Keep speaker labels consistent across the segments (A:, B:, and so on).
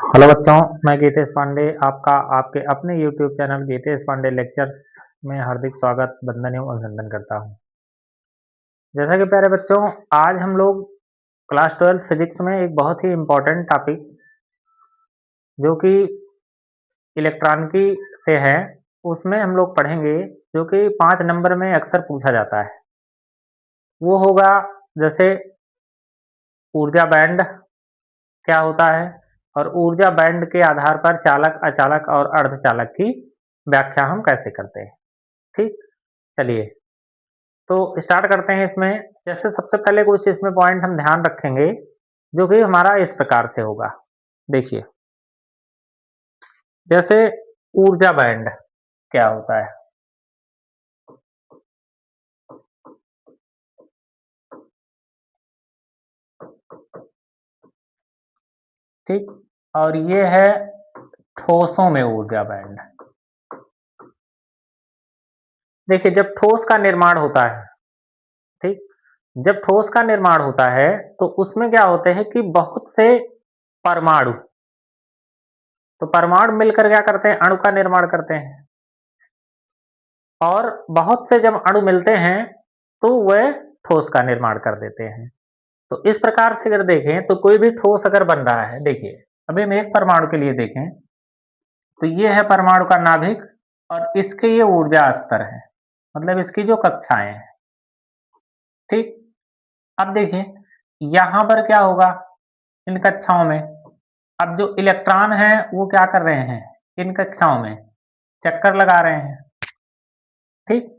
A: Hello बच्चों, मैं गीतेश पांडे आपका आपके अपने YouTube channel Gitesh Pandey lectures में हार्दिक स्वागत, वंदन एवं अभिनंदन करता हूं। जैसा कि प्यारे बच्चों, आज हम लोग क्लास 12 फिजिक्स में एक बहुत ही इम्पोर्टेंट टॉपिक जो कि इलेक्ट्रॉनिकी से है, उसमें हम लोग पढ़ेंगे, जो कि 5 नंबर में अक्सर पूछा जाता है। वो होगा जैसे ऊर्जा बैंड क्या होता है, और ऊर्जा बैंड के आधार पर चालक, अचालक और अर्धचालक की व्याख्या हम कैसे करते हैं। ठीक, चलिए तो स्टार्ट करते हैं इसमें। जैसे सबसे पहले कुछ इसमें पॉइंट हम ध्यान रखेंगे, जो कि हमारा इस प्रकार से होगा। देखिए, जैसे ऊर्जा बैंड क्या होता है। ठीक, और ये है ठोसों में ऊर्जा बैंड। देखिए, जब ठोस का निर्माण होता है, ठीक, जब ठोस का निर्माण होता है तो उसमें क्या होते हैं कि बहुत से परमाणु, तो परमाणु मिलकर क्या करते हैं, अणु का निर्माण करते हैं। और बहुत से जब अणु मिलते हैं तो वह ठोस का निर्माण कर देते हैं। तो इस प्रकार से अगर देखें तो कोई भी ठोस अगर बन रहा है, देखिए अभी हम एक परमाणु के लिए देखें तो ये है परमाणु का नाभिक, और इसके ये ऊर्जा स्तर है, मतलब इसकी जो कक्षाएं हैं। ठीक, अब देखिए यहां पर क्या होगा, इन कक्षाओं में अब जो इलेक्ट्रॉन हैं वो क्या कर रहे हैं, इन कक्षाओं में चक्कर लगा रहे हैं। ठीक,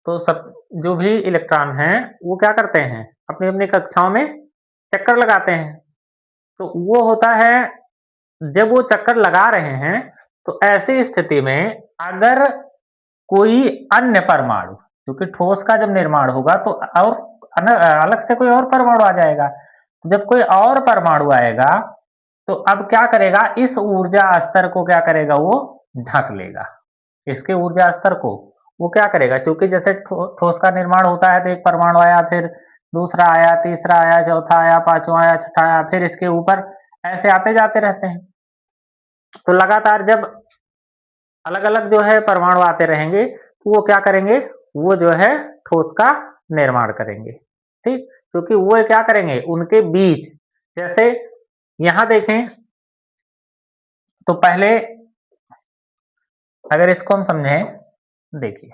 A: तो सब जो भी इलेक्ट्रॉन हैं वो क्या करते हैं, अपनी अपनी कक्षाओं में चक्कर लगाते हैं। तो वो होता है, जब वो चक्कर लगा रहे हैं तो ऐसी स्थिति में अगर कोई अन्य परमाणु, क्योंकि ठोस का जब निर्माण होगा तो और अलग से कोई और परमाणु आ जाएगा। जब कोई और परमाणु आएगा तो अब क्या करेगा, इस ऊर्जा स्तर को क्या करेगा, वो ढक लेगा। इसके ऊर्जा स्तर को वो क्या करेगा, क्योंकि जैसे ठोस का निर्माण होता है तो एक परमाणु आया, फिर दूसरा आया, तीसरा आया, चौथा आया, पांचवा आया, छठा आया, फिर इसके ऊपर ऐसे आते जाते रहते हैं। तो लगातार जब अलग अलग जो है परमाणु आते रहेंगे तो वो क्या करेंगे, वो जो है ठोस का निर्माण करेंगे। ठीक, क्योंकि वो क्या करेंगे, उनके बीच, जैसे यहां देखें तो पहले अगर इसको हम समझें, देखिए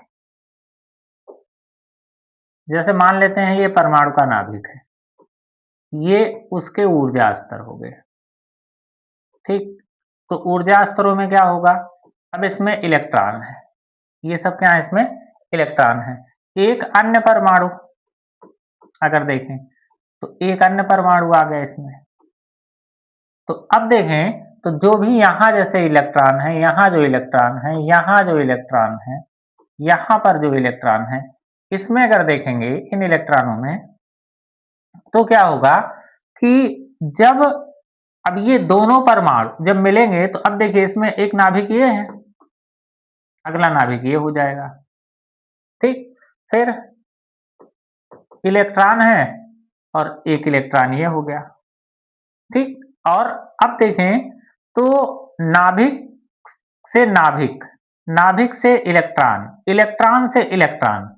A: जैसे मान लेते हैं ये परमाणु का नाभिक है, ये उसके ऊर्जा स्तर हो गए। ठीक, तो ऊर्जा स्तरों में क्या होगा, अब इसमें इलेक्ट्रॉन है, ये सब क्या है, इसमें इलेक्ट्रॉन है। एक अन्य परमाणु अगर देखें तो एक अन्य परमाणु आ गया इसमें। तो अब देखें तो जो भी यहां जैसे इलेक्ट्रॉन है, यहां जो इलेक्ट्रॉन है, यहां जो इलेक्ट्रॉन है, यहां पर जो इलेक्ट्रॉन है, इसमें अगर देखेंगे इन इलेक्ट्रॉनों में तो क्या होगा कि जब अब ये दोनों परमाणु जब मिलेंगे तो अब देखिए इसमें एक नाभिक ये है, अगला नाभिक ये हो जाएगा। ठीक, फिर इलेक्ट्रॉन है और एक इलेक्ट्रॉन ये हो गया। ठीक, और अब देखें तो नाभिक से नाभिक, नाभिक से इलेक्ट्रॉन, इलेक्ट्रॉन से इलेक्ट्रॉन,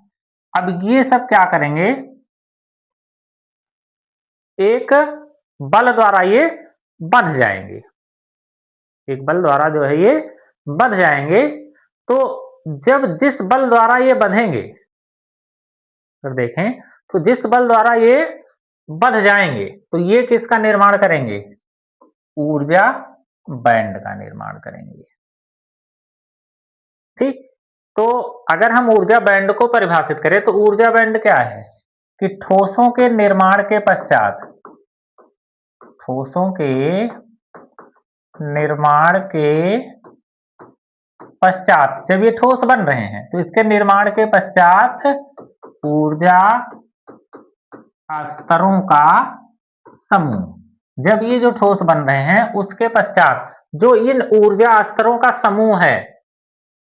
A: अब ये सब क्या करेंगे, एक बल द्वारा ये बंध जाएंगे। एक बल द्वारा जो है ये बंध जाएंगे। तो जब जिस बल द्वारा ये बंधेंगे, अगर देखें तो जिस बल द्वारा ये बंध जाएंगे तो ये किसका निर्माण करेंगे, ऊर्जा बैंड का निर्माण करेंगे। ठीक, तो अगर हम ऊर्जा बैंड को परिभाषित करें तो ऊर्जा बैंड क्या है कि ठोसों के निर्माण के पश्चात, ठोसों के निर्माण के पश्चात, जब ये ठोस बन रहे हैं तो इसके निर्माण के पश्चात ऊर्जा स्तरों का समूह, जब ये जो ठोस बन रहे हैं उसके पश्चात जो इन ऊर्जा स्तरों का समूह है,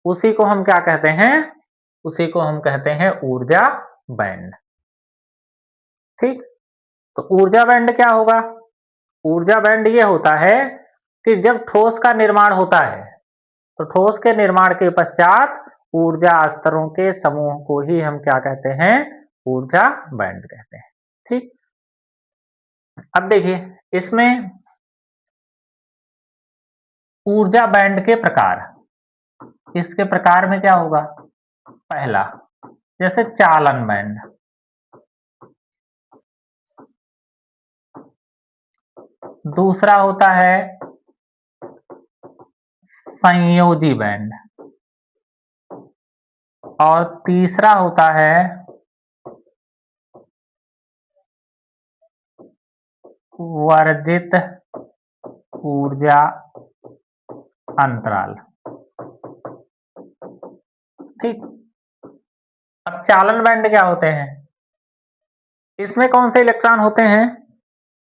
A: उसी को हम क्या कहते हैं, उसी को हम कहते हैं ऊर्जा बैंड। ठीक, तो ऊर्जा बैंड क्या होगा, ऊर्जा बैंड ये होता है कि जब ठोस का निर्माण होता है तो ठोस के निर्माण के पश्चात ऊर्जा स्तरों के समूह को ही हम क्या कहते हैं? ऊर्जा बैंड कहते हैं। ठीक। अब देखिए इसमें ऊर्जा बैंड के प्रकार, इसके प्रकार में क्या होगा? पहला, जैसे चालन बैंड, दूसरा होता है संयोजी बैंड, और तीसरा होता है वर्जित ऊर्जा अंतराल। ठीक। अब चालन बैंड क्या होते हैं? इसमें कौन से इलेक्ट्रॉन होते हैं?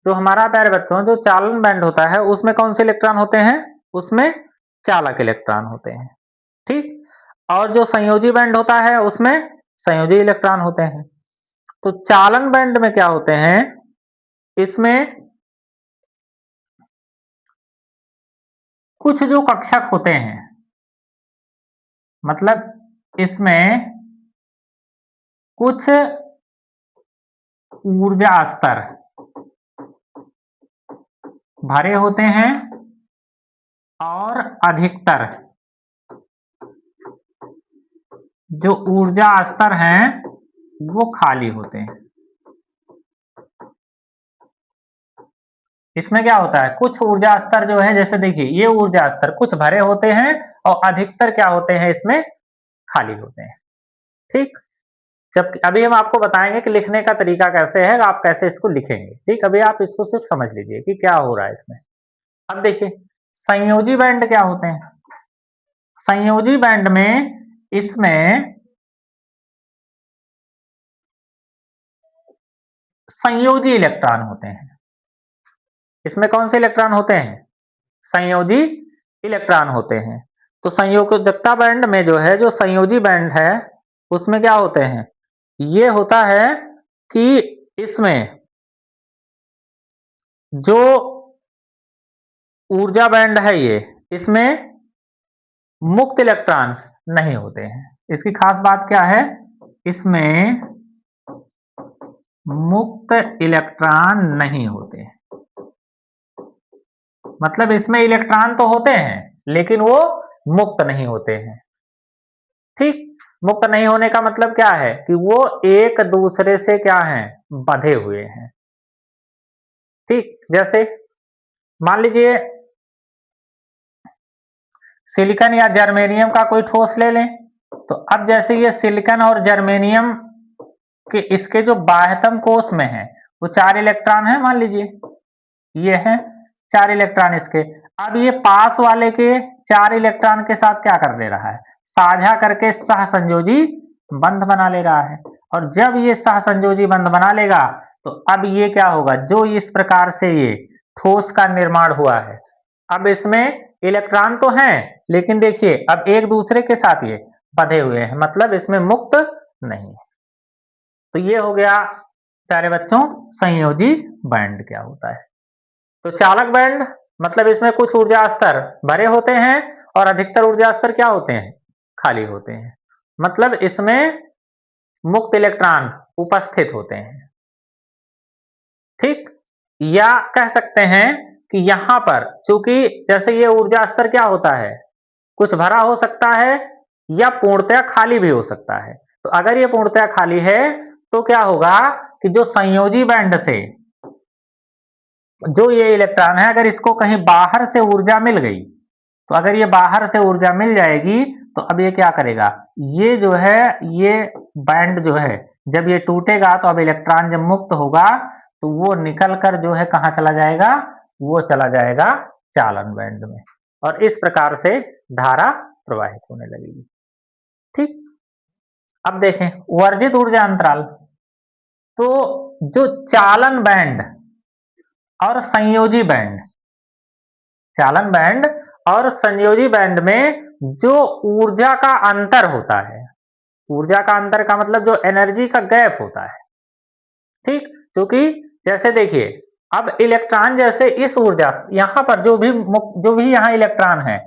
A: जो हमारा प्यारे बच्चों जो चालन बैंड होता है उसमें कौन से इलेक्ट्रॉन होते हैं? उसमें चालक इलेक्ट्रॉन होते हैं। ठीक। और जो संयोजी बैंड होता है उसमें संयोजी इलेक्ट्रॉन होते हैं। तो चालन बैंड में क्या होते हैं? इसमें कुछ जो कक्षक होते हैं, मतलब इसमें कुछ ऊर्जा स्तर भरे होते हैं और अधिकतर जो ऊर्जा स्तर हैं वो खाली होते हैं। इसमें क्या होता है? कुछ ऊर्जा स्तर जो है, जैसे देखिए ये ऊर्जा स्तर कुछ भरे होते हैं और अधिकतर क्या होते हैं? इसमें खाली होते हैं। ठीक। जब अभी हम आपको बताएंगे कि लिखने का तरीका कैसे है, आप कैसे इसको लिखेंगे। ठीक। अभी आप इसको सिर्फ समझ लीजिए कि क्या हो रहा है इसमें। अब देखिए संयोजी बैंड क्या होते हैं? संयोजी बैंड में इसमें संयोजी इलेक्ट्रॉन होते हैं। इसमें कौन से इलेक्ट्रॉन होते हैं? संयोजी इलेक्ट्रॉन होते हैं। तो संयोजकता बैंड में जो है, जो संयोजी बैंड है उसमें क्या होते हैं? ये होता है कि इसमें जो ऊर्जा बैंड है ये, इसमें मुक्त इलेक्ट्रॉन नहीं होते हैं। इसकी खास बात क्या है? इसमें मुक्त इलेक्ट्रॉन नहीं होते हैं। मतलब इसमें इलेक्ट्रॉन तो होते हैं लेकिन वो मुक्त नहीं होते हैं। ठीक। मुक्त नहीं होने का मतलब क्या है? कि वो एक दूसरे से क्या हैं? बंधे हुए हैं। ठीक। जैसे मान लीजिए सिलिकॉन या जर्मेनियम का कोई ठोस ले लें, तो अब जैसे ये सिलिकॉन और जर्मेनियम के इसके जो बाह्यतम कोश में है वो 4 इलेक्ट्रॉन है, मान लीजिए ये है 4 इलेक्ट्रॉन इसके। अब ये पास वाले के 4 इलेक्ट्रॉन के साथ क्या कर दे रहा है? साझा करके सहसंयोजी बंध बना ले रहा है। और जब ये सहसंयोजी बंध बना लेगा तो अब ये क्या होगा? जो इस प्रकार से ये ठोस का निर्माण हुआ है, अब इसमें इलेक्ट्रॉन तो हैं लेकिन देखिए अब एक दूसरे के साथ ये बंधे हुए हैं, मतलब इसमें मुक्त नहीं है। तो ये हो गया प्यारे बच्चों संयोजी बैंड क्या होता है। तो चालक बैंड मतलब इसमें कुछ ऊर्जा स्तर भरे होते हैं और अधिकतर ऊर्जा स्तर क्या होते हैं? खाली होते हैं। मतलब इसमें मुक्त इलेक्ट्रॉन उपस्थित होते हैं। ठीक। या कह सकते हैं कि यहां पर चूंकि जैसे ये ऊर्जा स्तर क्या होता है? कुछ भरा हो सकता है या पूर्णतया खाली भी हो सकता है। तो अगर ये पूर्णतया खाली है तो क्या होगा कि जो संयोजी बैंड से जो ये इलेक्ट्रॉन है, अगर इसको कहीं बाहर से ऊर्जा मिल गई, तो अगर ये बाहर से ऊर्जा मिल जाएगी तो अब ये क्या करेगा? ये जो है ये बैंड जो है जब ये टूटेगा तो अब इलेक्ट्रॉन जब मुक्त होगा तो वो निकल कर जो है कहाँ चला जाएगा? वो चला जाएगा चालन बैंड में, और इस प्रकार से धारा प्रवाहित होने लगेगी। ठीक। अब देखें वर्जित ऊर्जा अंतराल। तो जो चालन बैंड और संयोजी बैंड, चालन बैंड और संयोजी बैंड में जो ऊर्जा का अंतर होता है, ऊर्जा का अंतर का मतलब जो एनर्जी का गैप होता है। ठीक। क्योंकि जैसे देखिए अब इलेक्ट्रॉन जैसे इस ऊर्जा यहाँ पर जो भी यहाँ इलेक्ट्रॉन है,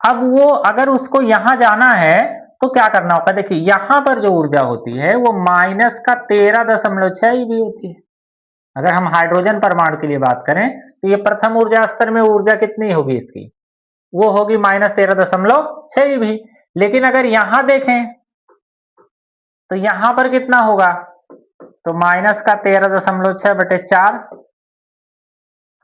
A: अब वो अगर उसको यहाँ जाना है तो क्या करना होगा? देखिए यहाँ पर जो ऊर्जा होती है वो माइनस का 13.6 भी होती है। अगर हम हाइड्रोजन परमाणु के लिए बात करें तो ये प्रथम ऊर्जा स्तर में ऊर्जा कितनी होगी इसकी? वो होगी माइनस 13.6 भी। लेकिन अगर यहां देखें तो यहां पर कितना होगा? तो माइनस का 13.6/4,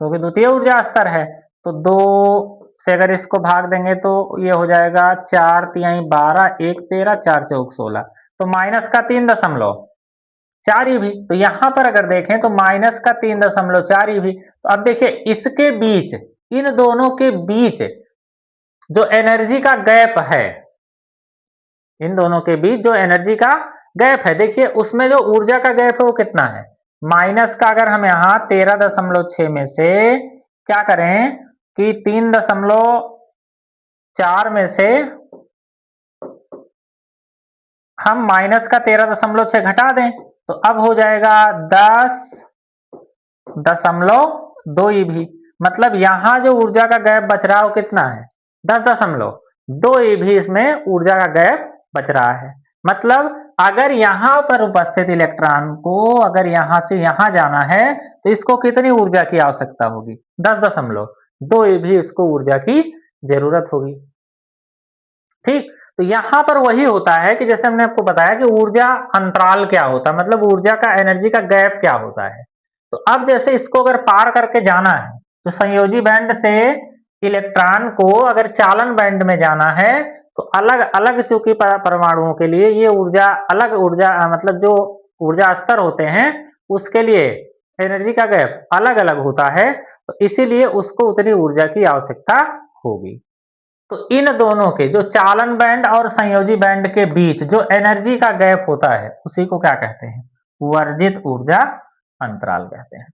A: क्योंकि द्वितीय ऊर्जा स्तर है। तो 2 से अगर इसको भाग देंगे तो ये हो जाएगा 4 तिहाई 12, 1 13, 4 चौक 16, तो माइनस का 3.4 भी। तो यहां पर अगर देखें तो माइनस का 3.4 भी। तो अब देखिए इसके बीच, इन दोनों के बीच जो एनर्जी का गैप है, इन दोनों के बीच जो एनर्जी का गैप है, देखिए उसमें जो ऊर्जा का गैप है वो कितना है? माइनस का अगर हम यहाँ 13.6 में से क्या करें कि 3.4 में से हम माइनस का 13.6 घटा दें तो अब हो जाएगा 10.2 भी। मतलब यहां जो ऊर्जा का गैप बच रहा है वो कितना है? 10.2 भी इसमें ऊर्जा का गैप बच रहा है। मतलब अगर यहां पर उपस्थित इलेक्ट्रॉन को अगर यहां से यहां जाना है तो इसको कितनी ऊर्जा की आवश्यकता होगी? 10.2 भी इसको ऊर्जा की जरूरत होगी। ठीक, तो यहां पर वही होता है कि जैसे हमने आपको बताया कि ऊर्जा अंतराल क्या होता है, मतलब ऊर्जा का एनर्जी का गैप क्या होता है। तो अब जैसे इसको अगर पार करके जाना है तो संयोजी बैंड से इलेक्ट्रॉन को अगर चालन बैंड में जाना है तो अलग अलग चूंकि परमाणुओं के लिए ये ऊर्जा अलग ऊर्जा मतलब जो ऊर्जा स्तर होते हैं उसके लिए एनर्जी का गैप अलग अलग होता है, तो इसीलिए उसको उतनी ऊर्जा की आवश्यकता होगी। तो इन दोनों के जो चालन बैंड और संयोजी बैंड के बीच जो एनर्जी का गैप होता है उसी को क्या कहते हैं? वर्जित ऊर्जा अंतराल कहते हैं।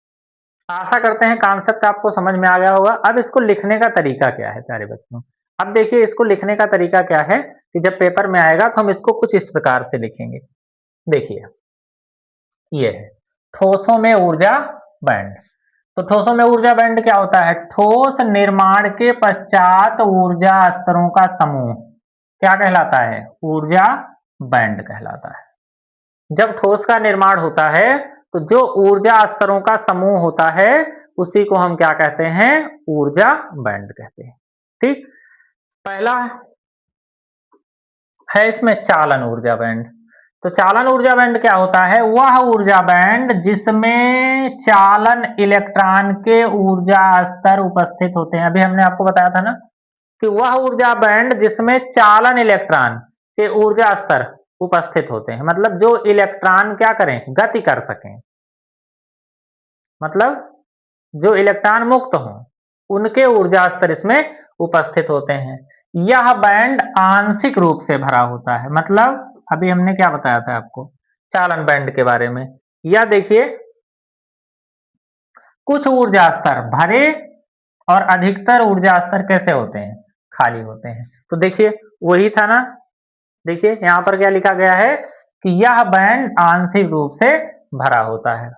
A: आशा करते हैं कॉन्सेप्ट आपको समझ में आ गया होगा। अब इसको लिखने का तरीका क्या है प्यारे बच्चों? अब देखिए इसको लिखने का तरीका क्या है कि जब पेपर में आएगा तो हम इसको कुछ इस प्रकार से लिखेंगे। देखिए ये है ठोसों में ऊर्जा बैंड। तो ठोसों में ऊर्जा बैंड क्या होता है? ठोस निर्माण के पश्चात ऊर्जा स्तरों का समूह क्या कहलाता है? ऊर्जा बैंड कहलाता है। जब ठोस का निर्माण होता है तो जो ऊर्जा स्तरों का समूह होता है उसी को हम क्या कहते हैं? ऊर्जा बैंड कहते हैं। ठीक, पहला है इसमें चालन ऊर्जा बैंड। तो चालन ऊर्जा बैंड क्या होता है? वह ऊर्जा बैंड जिसमें चालन इलेक्ट्रॉन के ऊर्जा स्तर उपस्थित होते हैं। अभी हमने आपको बताया था ना कि वह ऊर्जा बैंड जिसमें चालन इलेक्ट्रॉन के ऊर्जा स्तर उपस्थित होते हैं, मतलब जो इलेक्ट्रॉन क्या करें? गति कर सकें, मतलब जो इलेक्ट्रॉन मुक्त हों उनके ऊर्जा स्तर इसमें उपस्थित होते हैं। यह बैंड आंशिक रूप से भरा होता है। मतलब अभी हमने क्या बताया था आपको चालन बैंड के बारे में? या देखिए कुछ ऊर्जा स्तर भरे और अधिकतर ऊर्जा स्तर कैसे होते हैं? खाली होते हैं। तो देखिए वही था ना, देखिए यहां पर क्या लिखा गया है कि यह बैंड आंशिक रूप से भरा होता है।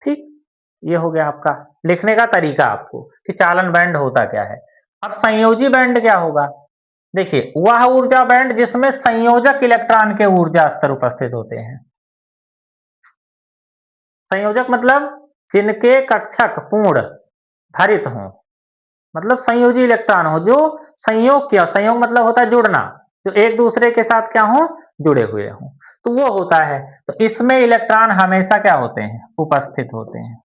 A: ठीक, ये हो गया आपका लिखने का तरीका आपको कि चालन बैंड होता क्या है। अब संयोजी बैंड क्या होगा? देखिए वह ऊर्जा बैंड जिसमें संयोजक इलेक्ट्रॉन के ऊर्जा स्तर उपस्थित होते हैं। संयोजक मतलब जिनके कक्षक पूर्ण धारित हों, मतलब संयोजी इलेक्ट्रॉन हो जो संयोग किया, संयोग मतलब होता है जुड़ना, जो एक दूसरे के साथ क्या हो? जुड़े हुए हों, तो वो होता है। तो इसमें इलेक्ट्रॉन हमेशा क्या होते हैं? उपस्थित होते हैं।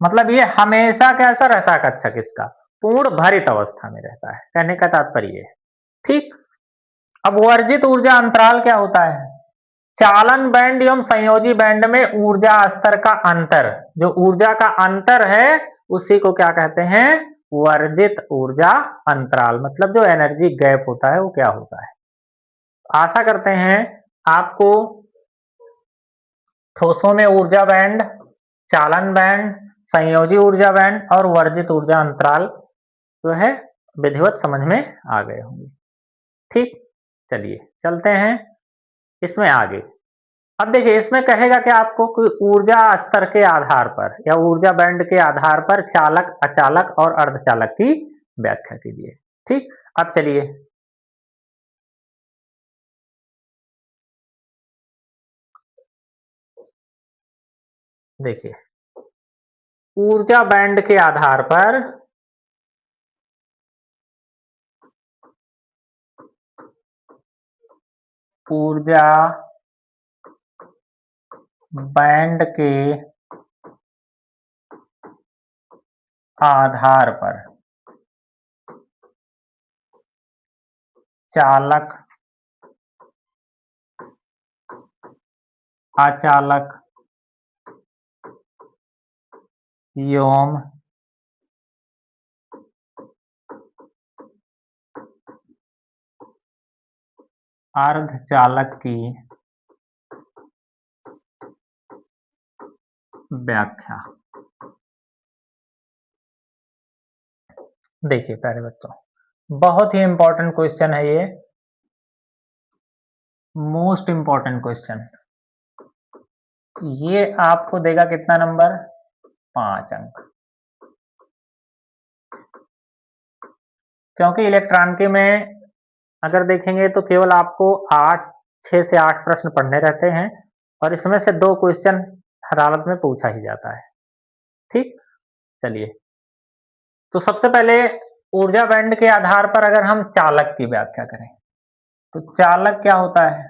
A: मतलब ये हमेशा कैसा रहता है कक्षक इसका? पूर्ण भरित अवस्था में रहता है, कहने का तात्पर्य है। ठीक, अब वर्जित ऊर्जा अंतराल क्या होता है? चालन बैंड एवं संयोजी बैंड में ऊर्जा स्तर का अंतर, जो ऊर्जा का अंतर है उसी को क्या कहते हैं? वर्जित ऊर्जा अंतराल। मतलब जो एनर्जी गैप होता है वो क्या होता है? आशा करते हैं आपको ठोसों में ऊर्जा बैंड, चालन बैंड, संयोजी ऊर्जा बैंड और वर्जित ऊर्जा अंतराल जो है विधिवत समझ में आ गए होंगे। ठीक, चलिए चलते हैं इसमें आगे। अब देखिए इसमें कहेगा कि आपको कि ऊर्जा स्तर के आधार पर या ऊर्जा बैंड के आधार पर चालक, अचालक और अर्धचालक की व्याख्या कीजिए। ठीक? अब चलिए देखिए, ऊर्जा बैंड के आधार पर ऊर्जा बैंड के आधार पर चालक, अचालक एवं अर्धचालक की व्याख्या। देखिए प्यारे बच्चों, बहुत ही इंपॉर्टेंट क्वेश्चन है ये, मोस्ट इंपॉर्टेंट क्वेश्चन। ये आपको देगा कितना नंबर? 5 अंक। क्योंकि इलेक्ट्रॉन के में अगर देखेंगे तो केवल आपको 6 से 8 प्रश्न पढ़ने रहते हैं और इसमें से 2 क्वेश्चन हर हालत में पूछा ही जाता है। ठीक? चलिए, तो सबसे पहले ऊर्जा बैंड के आधार पर अगर हम चालक की व्याख्या करें, तो चालक क्या होता है?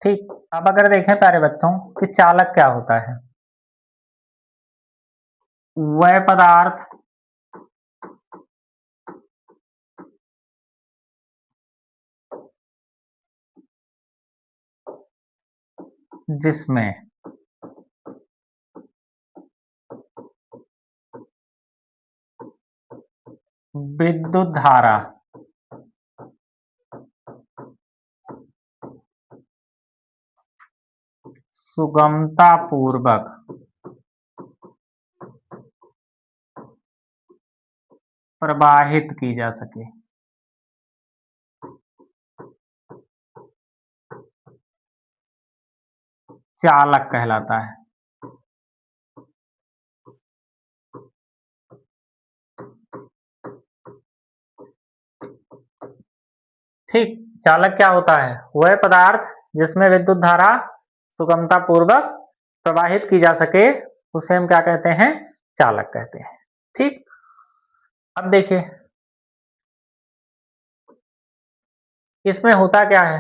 A: ठीक, अब अगर देखें प्यारे बच्चों कि चालक क्या होता है? वह पदार्थ जिसमें विद्युत धारा सुगमता पूर्वक प्रवाहित की जा सके, चालक कहलाता है। ठीक, चालक क्या होता है? वह पदार्थ जिसमें विद्युत धारा सुगमता पूर्वक प्रवाहित की जा सके, उसे हम क्या कहते हैं? चालक कहते हैं। ठीक, अब देखिए इसमें होता क्या है?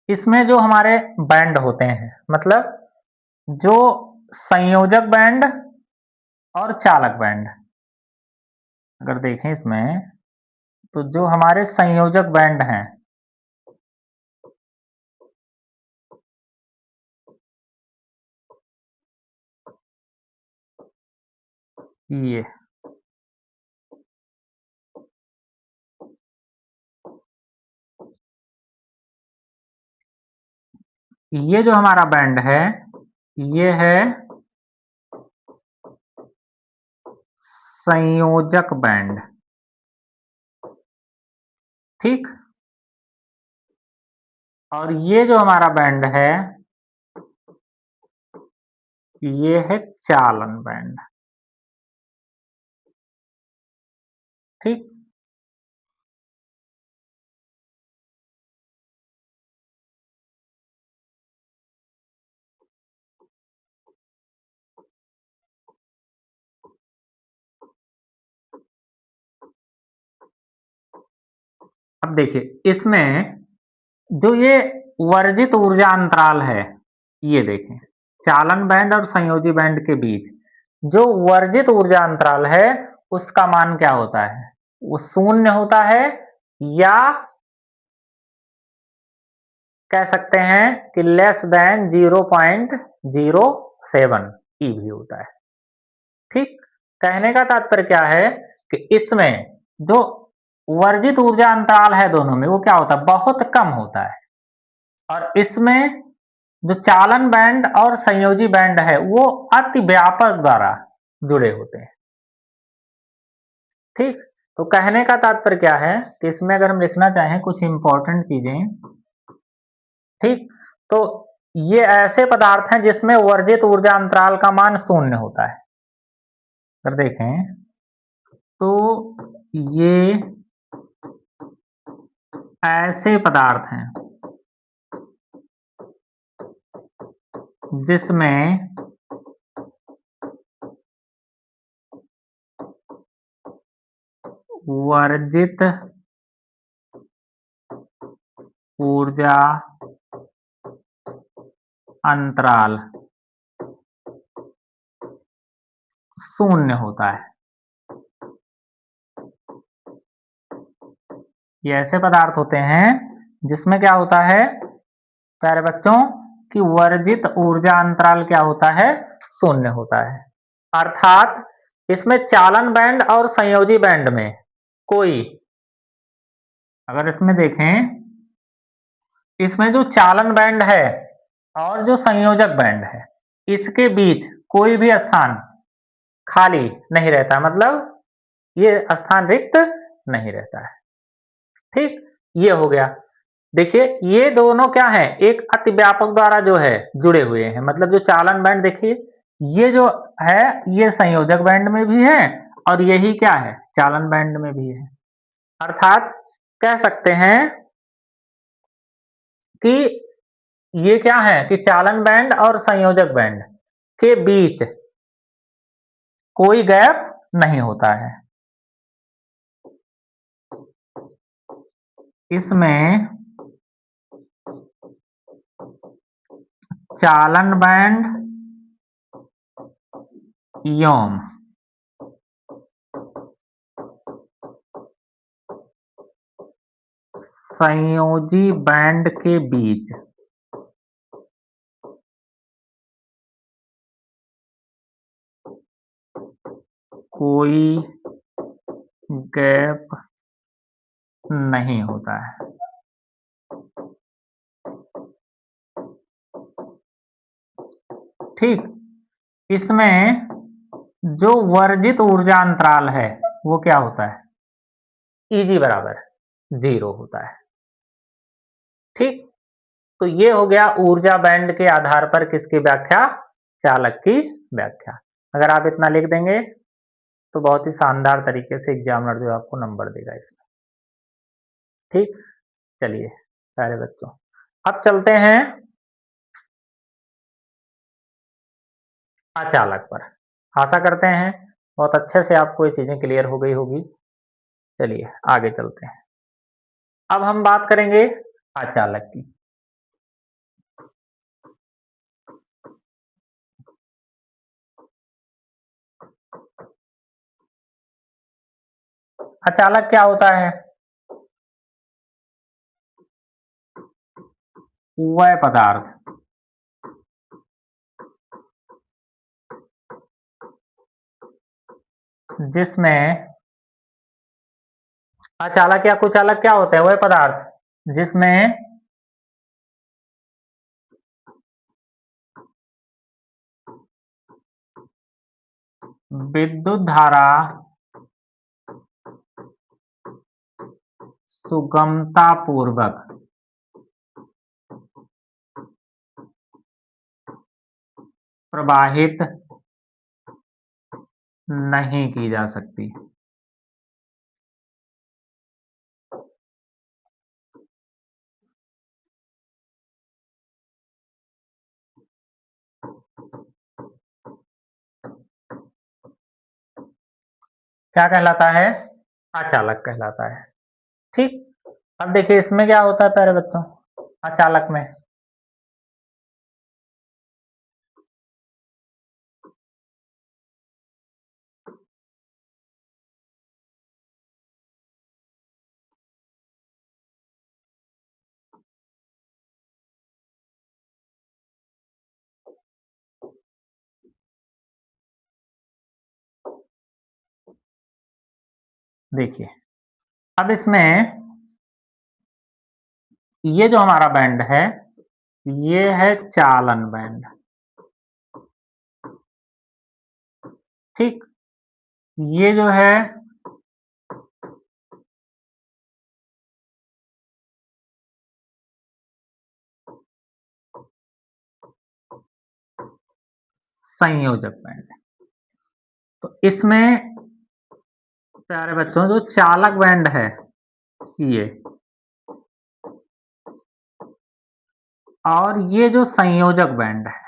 A: इसमें जो हमारे बैंड होते हैं, मतलब जो संयोजक बैंड और चालक बैंड, अगर देखें इसमें तो जो हमारे संयोजक बैंड हैं, ये ये जो हमारा बैंड है, ये है संयोजक बैंड। ठीक, और ये जो हमारा बैंड है, ये है चालन बैंड। ठीक, अब देखिए इसमें जो ये वर्जित ऊर्जा अंतराल है, ये देखें चालन बैंड और संयोजी बैंड के बीच जो वर्जित ऊर्जा अंतराल है, उसका मान क्या होता है? वो शून्य होता है या कह सकते हैं कि लेस देन 0.07, ई भी होता है। ठीक? कहने का तात्पर्य क्या है कि इसमें जो वर्जित ऊर्जा अंतराल है दोनों में, वो क्या होता है? बहुत कम होता है। और इसमें जो चालन बैंड और संयोजी बैंड है, वो अति व्यापक द्वारा जुड़े होते हैं। ठीक? तो कहने का तात्पर्य क्या है कि इसमें अगर हम लिखना चाहें कुछ इंपॉर्टेंट चीजें, ठीक? तो ये ऐसे पदार्थ हैं जिसमें वर्जित ऊर्जा अंतराल का मान 0 होता है। अगर देखें तो ये ऐसे पदार्थ हैं जिसमें वर्जित ऊर्जा अंतराल 0 होता है। ये ऐसे पदार्थ होते हैं जिसमें क्या होता है प्यारे बच्चों कि वर्जित ऊर्जा अंतराल क्या होता है? 0 होता है। अर्थात इसमें चालन बैंड और संयोजी बैंड में कोई, अगर इसमें देखें, इसमें जो चालन बैंड है और जो संयोजक बैंड है, इसके बीच कोई भी स्थान खाली नहीं रहता, मतलब ये स्थान रिक्त नहीं रहता है। ठीक? ये हो गया। देखिए ये दोनों क्या है? एक अति व्यापक द्वारा जो है जुड़े हुए हैं, मतलब जो चालन बैंड देखिए, ये जो है ये संयोजक बैंड में भी है और यही क्या है? चालन बैंड में भी है। अर्थात कह सकते हैं कि ये क्या है कि चालन बैंड और संयोजक बैंड के बीच कोई गैप नहीं होता है। इसमें चालन बैंड एवं संयोजी बैंड के बीच कोई गैप नहीं होता है। ठीक? इसमें जो वर्जित ऊर्जा अंतराल है वो क्या होता है? Eg बराबर 0 होता है। ठीक? तो ये हो गया ऊर्जा बैंड के आधार पर किसकी व्याख्या? चालक की व्याख्या। अगर आप इतना लिख देंगे तो बहुत ही शानदार तरीके से एग्जामिनर जो है आपको नंबर देगा इसमें। ठीक? चलिए प्यारे बच्चों, अब चलते हैं अचालक पर। आशा करते हैं बहुत अच्छे से आपको ये चीजें क्लियर हो गई होगी। चलिए आगे चलते हैं। अब हम बात करेंगे अचालक की। अचालक क्या होता है? वह पदार्थ जिसमें अचालक या कुचालक क्या होते हैं? वह पदार्थ जिसमें विद्युत धारा सुगमता पूर्वक प्रवाहित नहीं की जा सकती। क्या कहलाता है? अचालक कहलाता है। ठीक? अब देखिए इसमें क्या होता है प्यारे बच्चों, अचालक में देखिए, अब इसमें ये जो हमारा बैंड है, ये है चालन बैंड, ठीक? ये जो है संयोजक बैंड है। तो इसमें प्यारे बच्चों जो चालक बैंड है ये, और ये जो संयोजक बैंड है,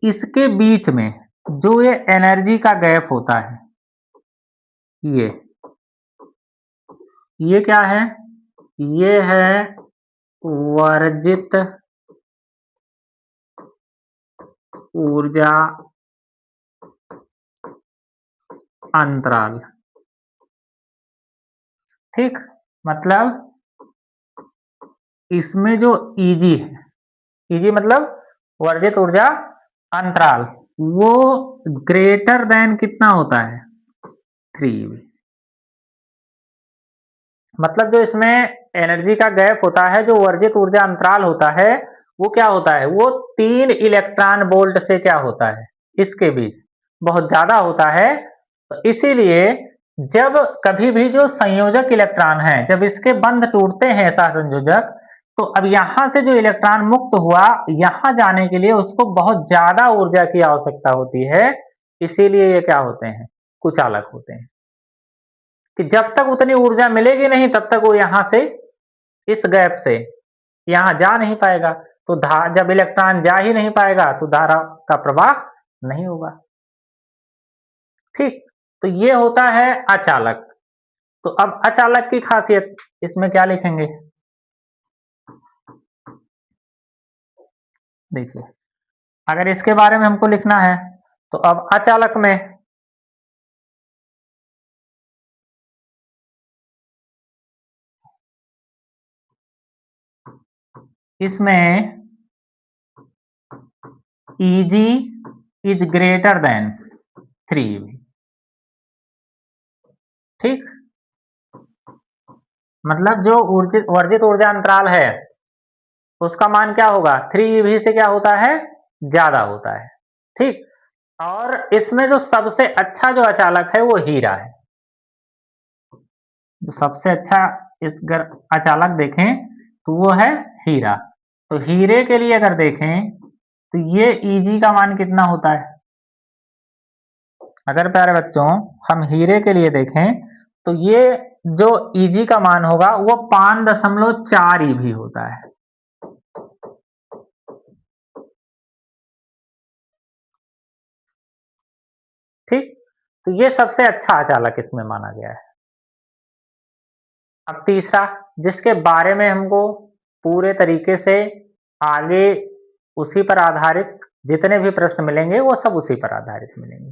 A: इसके बीच में जो ये एनर्जी का गैप होता है, ये क्या है? ये है वर्जित ऊर्जा अंतराल, ठीक? मतलब इसमें जो Eg है, Eg मतलब वर्जित ऊर्जा अंतराल, वो ग्रेटर देन कितना होता है? 3 मतलब जो इसमें एनर्जी का गैप होता है, जो वर्जित ऊर्जा अंतराल होता है, वो क्या होता है? वो 3 इलेक्ट्रॉन वोल्ट से क्या होता है? इसके बीच बहुत ज्यादा होता है। तो इसीलिए जब कभी भी जो संयोजक इलेक्ट्रॉन है, जब इसके बंध टूटते हैं ऐसा संयोजक, तो अब यहां से जो इलेक्ट्रॉन मुक्त हुआ, यहां जाने के लिए उसको बहुत ज्यादा ऊर्जा की आवश्यकता होती है। इसीलिए ये क्या होते हैं? कुचालक होते हैं, कि जब तक उतनी ऊर्जा मिलेगी नहीं तब तक वो यहां से, इस गैप से यहां जा नहीं पाएगा। तो जब इलेक्ट्रॉन जा ही नहीं पाएगा तो धारा का प्रवाह नहीं होगा, ठीक? तो ये होता है अचालक। तो अब अचालक की खासियत इसमें क्या लिखेंगे? देखिए, अगर इसके बारे में हमको लिखना है तो अब अचालक में इसमें Eg इज ग्रेटर देन 3, ठीक? मतलब जो वर्जित ऊर्जा अंतराल है उसका मान क्या होगा? 3 से क्या होता है? ज्यादा होता है, ठीक? और इसमें जो सबसे अच्छा जो अचालक है वो हीरा है। जो सबसे अच्छा इस अगर अचालक देखें तो वो है हीरा। तो हीरे के लिए अगर देखें तो ये Eg का मान कितना होता है? अगर प्यारे बच्चों हम हीरे के लिए देखें तो ये जो Eg का मान होगा वो 5.4 EV होता है, ठीक? तो ये सबसे अच्छा अचालक इसमें माना गया है। अब तीसरा, जिसके बारे में हमको पूरे तरीके से आगे उसी पर आधारित जितने भी प्रश्न मिलेंगे वो सब उसी पर आधारित मिलेंगे,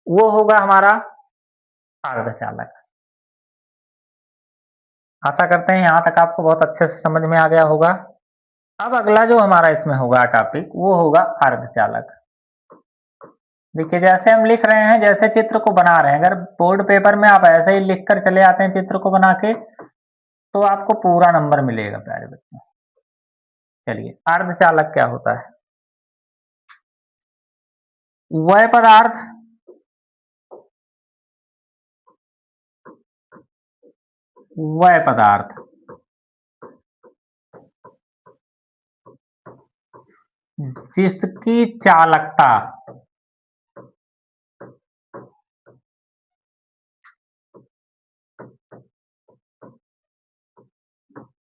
A: वो होगा हमारा अर्धचालक। आशा करते हैं यहाँ तक आपको बहुत अच्छे से समझ में आ गया होगा। अब अगला जो हमारा इसमें होगा टॉपिक वो होगा अर्धचालक। देखिए, जैसे हम लिख रहे हैं, जैसे चित्र को बना रहे हैं, अगर बोर्ड पेपर में आप ऐसे ही लिख कर चले आते हैं चित्र को बना के तो आपको पूरा नंबर मिलेगा प्यारे बच्चों। चलिए, अर्धचालक क्या होता है? वह पदार्थ वह पदार्थ जिसकी चालकता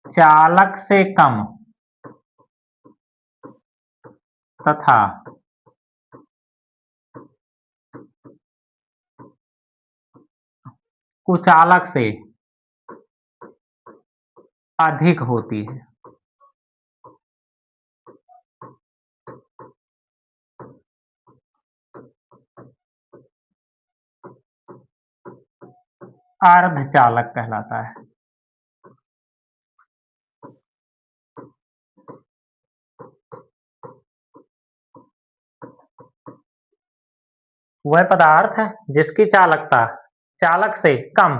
A: चालक से कम तथा कुचालक से अधिक होती है, अर्धचालक कहलाता है। वह पदार्थ जिसकी चालकता चालक से कम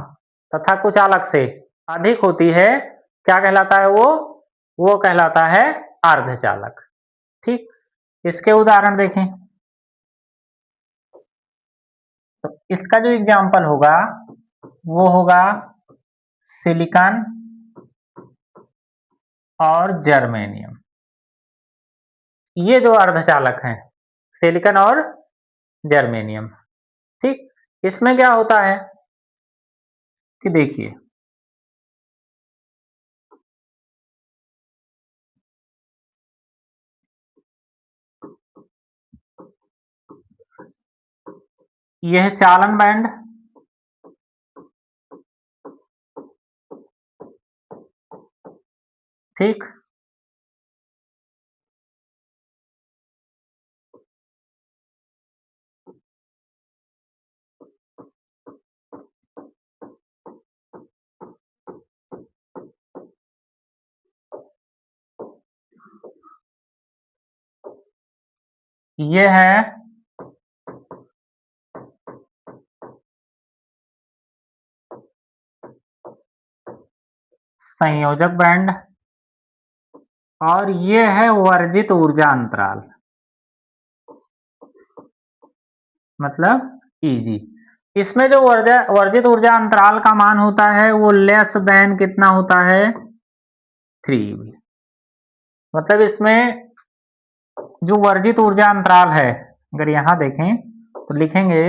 A: तथा कुचालक से अधिक होती है, क्या कहलाता है वो कहलाता है अर्धचालक। ठीक, इसके उदाहरण देखें। तो इसका जो एग्जाम्पल होगा वो होगा सिलिकॉन और जर्मेनियम। ये दो अर्धचालक हैं, सिलिकॉन और जर्मेनियम। ठीक, इसमें क्या होता है कि देखिए, यह चालन बैंड ठीक, ये है संयोजक बैंड और ये है वर्जित ऊर्जा अंतराल, मतलब Eg। इसमें जो वर्जित ऊर्जा अंतराल का मान होता है वो लेस देन कितना होता है 3 मतलब इसमें जो वर्जित ऊर्जा अंतराल है, अगर यहां देखें तो लिखेंगे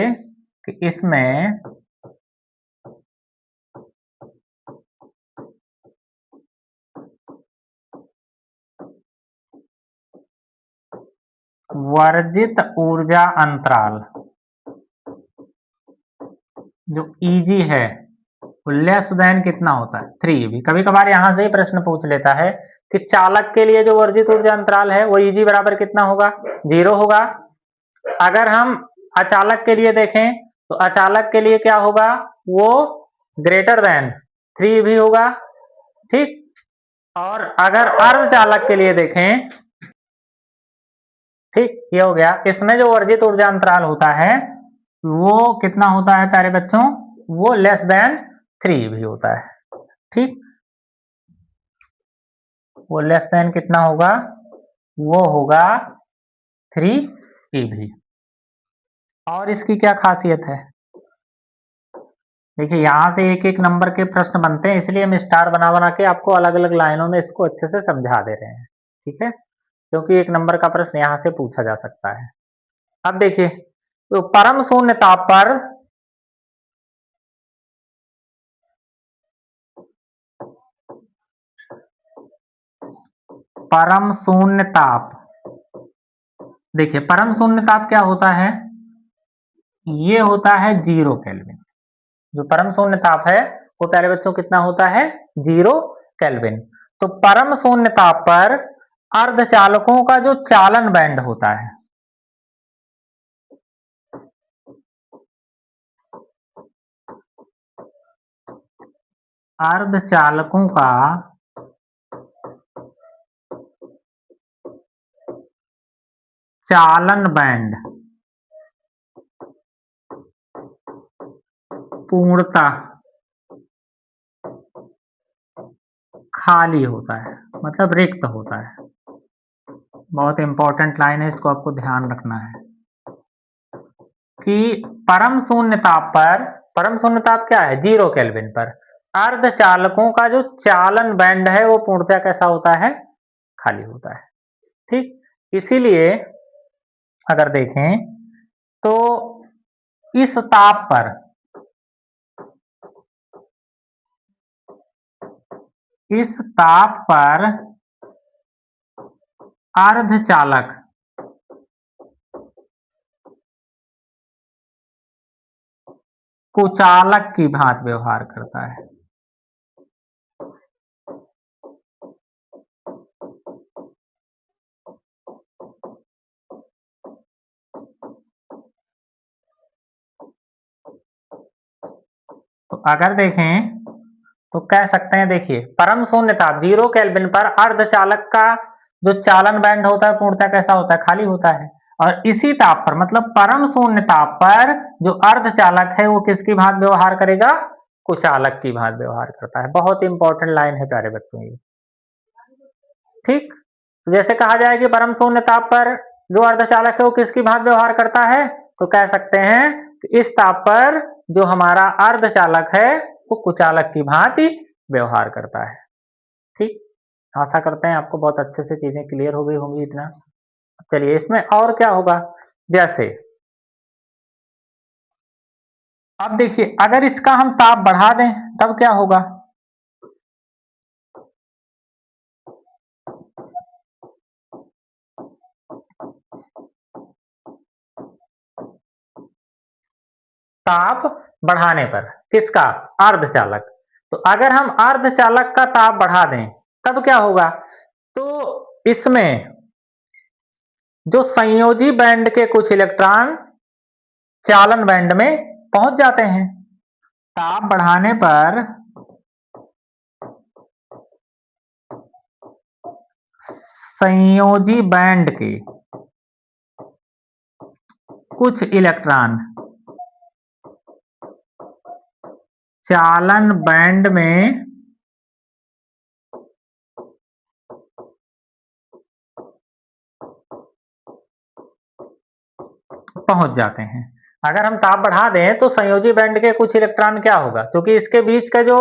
A: कि इसमें वर्जित ऊर्जा अंतराल जो Eg है वो लेस देन कितना होता है 3 कभी कभार यहां से ही प्रश्न पूछ लेता है कि चालक के लिए जो वर्जित ऊर्जा अंतराल है वो Eg बराबर कितना होगा 0 होगा। अगर हम अचालक के लिए देखें तो अचालक के लिए क्या होगा, वो ग्रेटर देन 3 भी होगा। ठीक, और अगर अर्धचालक के लिए देखें, ठीक, ये हो गया। इसमें जो वर्जित ऊर्जा अंतराल होता है वो कितना होता है प्यारे बच्चों, वो लेस देन 3 भी होता है। ठीक, वो लेस देन कितना होगा, वो होगा 3 भी। और इसकी क्या खासियत है, देखिए यहां से एक एक नंबर के प्रश्न बनते हैं, इसलिए हम स्टार बना बना के आपको अलग अलग लाइनों में इसको अच्छे से समझा दे रहे हैं। ठीक है, क्योंकि एक नंबर का प्रश्न यहां से पूछा जा सकता है। अब देखिए, तो परम शून्य ताप पर परम शून्य ताप, देखिए परम शून्य ताप क्या होता है, ये होता है 0 केल्विन। जो परम शून्य ताप है वो प्यारे बच्चों कितना होता है 0 केल्विन। तो परम शून्य ताप पर अर्धचालकों का जो चालन बैंड होता है, अर्धचालकों का चालन बैंड पूर्णतः खाली होता है, मतलब रिक्त होता है। बहुत इंपॉर्टेंट लाइन है, इसको आपको ध्यान रखना है कि परम शून्य ताप पर, परम शून्य ताप क्या है 0 केल्विन पर अर्धचालकों का जो चालन बैंड है वो पूर्णतः कैसा होता है, खाली होता है। ठीक, इसीलिए अगर देखें तो इस ताप पर, इस ताप पर अर्धचालक कुचालक की भांति व्यवहार करता है। तो अगर देखें तो कह सकते हैं, देखिए परम शून्य ताप 0 केल्विन पर अर्धचालक का जो चालन बैंड होता है पूर्णतः कैसा होता है, खाली होता है। और इसी ताप पर मतलब परम शून्य ताप पर जो अर्धचालक है वो किसकी भांति व्यवहार करेगा? कुचालक की भांति व्यवहार करता है। बहुत इंपॉर्टेंट लाइन है प्यारे बच्चों ये। ठीक, तो जैसे कहा जाए कि परम शून्य ताप पर जो अर्धचालक है वो किसकी भांति व्यवहार करता है, तो कह सकते हैं कि इस ताप पर जो हमारा अर्धचालक है वो कुचालक की भांति व्यवहार करता है। ठीक, आशा करते हैं आपको बहुत अच्छे से चीजें क्लियर हो गई होंगी इतना। चलिए इसमें और क्या होगा, जैसे अब देखिए अगर इसका हम ताप बढ़ा दें तब क्या होगा? ताप बढ़ाने पर किसका? अर्धचालक। तो अगर हम अर्धचालक का ताप बढ़ा दें तब क्या होगा? तो इसमें जो संयोजी बैंड के कुछ इलेक्ट्रॉन चालन बैंड में पहुंच जाते हैं। ताप बढ़ाने पर संयोजी बैंड के कुछ इलेक्ट्रॉन चालन बैंड में पहुंच जाते हैं। अगर हम ताप बढ़ा दें तो संयोजी बैंड के कुछ इलेक्ट्रॉन क्या होगा, क्योंकि इसके बीच का जो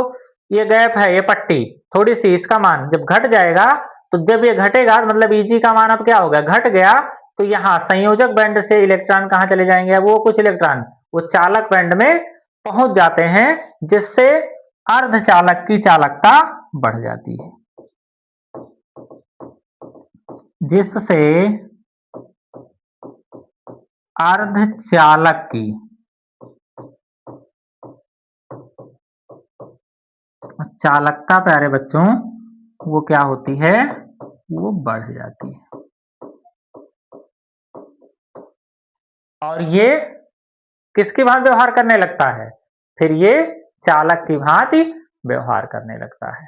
A: ये गैप है, ये पट्टी थोड़ी सी, इसका मान जब घट जाएगा तो जब ये घटेगा मतलब Eg का मान अब क्या होगा, घट गया, तो यहाँ संयोजक बैंड से इलेक्ट्रॉन कहाँ चले जाएंगे, वो कुछ इलेक्ट्रॉन वो चालक बैंड में पहुंच जाते हैं, जिससे अर्धचालक की चालकता बढ़ जाती है, जिससे अर्धचालक की चालकता प्यारे बच्चों वो क्या होती है, वो बढ़ जाती है। और ये किसकी भांति व्यवहार करने लगता है, फिर ये चालक की भांति व्यवहार करने लगता है।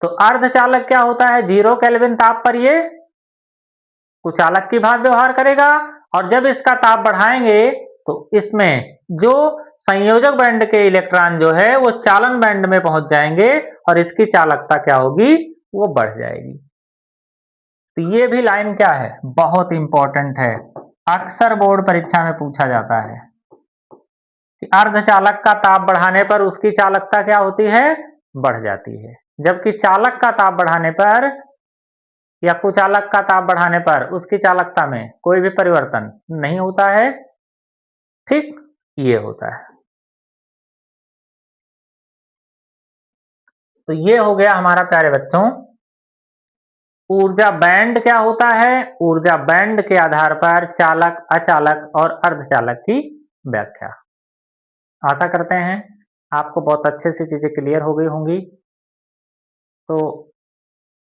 A: तो अर्धचालक क्या होता है, 0 केल्विन ताप पर ये कुचालक की भांति व्यवहार करेगा, और जब इसका ताप बढ़ाएंगे तो इसमें जो संयोजक बैंड के इलेक्ट्रॉन जो है वो चालन बैंड में पहुंच जाएंगे और इसकी चालकता क्या होगी, वो बढ़ जाएगी। तो ये भी लाइन क्या है, बहुत इंपॉर्टेंट है, अक्सर बोर्ड परीक्षा में पूछा जाता है कि अर्धचालक का ताप बढ़ाने पर उसकी चालकता क्या होती है, बढ़ जाती है, जबकि चालक का ताप बढ़ाने पर या कुचालक का ताप बढ़ाने पर उसकी चालकता में कोई भी परिवर्तन नहीं होता है। ठीक, ये होता है। तो ये हो गया हमारा प्यारे बच्चों ऊर्जा बैंड क्या होता है, ऊर्जा बैंड के आधार पर चालक, अचालक और अर्धचालक की व्याख्या। आशा करते हैं आपको बहुत अच्छे से चीजें क्लियर हो गई होंगी। तो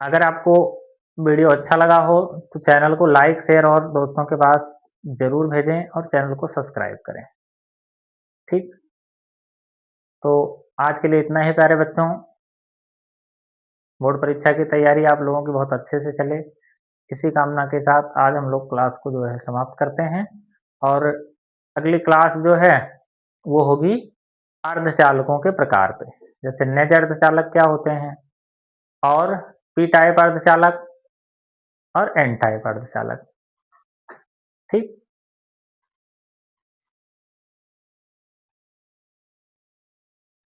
A: अगर आपको वीडियो अच्छा लगा हो तो चैनल को लाइक, शेयर और दोस्तों के पास जरूर भेजें और चैनल को सब्सक्राइब करें। ठीक, तो आज के लिए इतना ही प्यारे बच्चों। बोर्ड परीक्षा की तैयारी आप लोगों की बहुत अच्छे से चले, इसी कामना के साथ आज हम लोग क्लास को जो है समाप्त करते हैं, और अगली क्लास जो है वो होगी अर्धचालकों के प्रकार पे, जैसे नेज अर्धचालक क्या होते हैं, और पी टाइप अर्धचालक और एन टाइप अर्धचालक। ठीक।